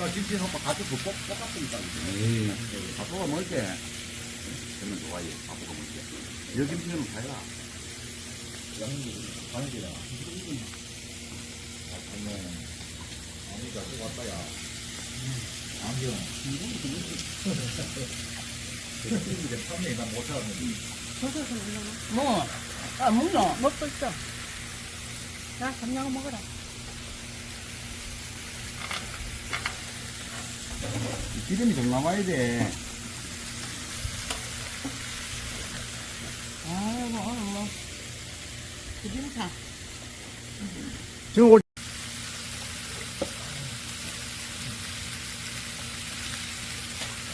아까 김치 오빠 같이 볶았으니까. 밥볶아 먹을 때 되면 좋아요. 밥볶아 먹을 때. 여 김치는 달라. 양념이 반이라. 아니가 또 왔다야. 안경. 이제 판매 난못 찾았는데. 저서서 먹나? 아, 먹노? 먹고 있어. 자, 삼양 먹어라. 기름이 좀 남아야 돼. 아이고, 오늘 뭐, 기름차. 지금 올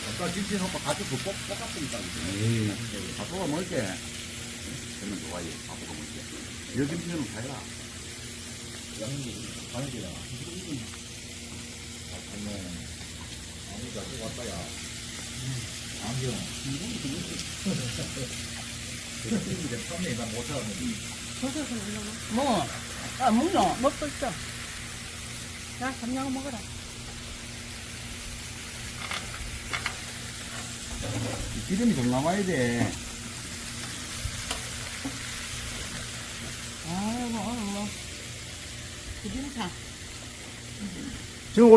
아까 김치 오빠 같이 볶았으니까. 밥볶아 먹을 때 되면 좋아요. 밥볶아 먹을 때. 여 김치는 달라. 양념이 반이라. 아니가 또 왔다야. 안경. 이제 판매 난못 찾았는데. 저서서 먹나? 아, 먹노? 먹고 있어. 자, 삼양 먹어라. 기름이 좀 남아야 돼. 아이고, 오늘 뭐, 기름차. 지금 올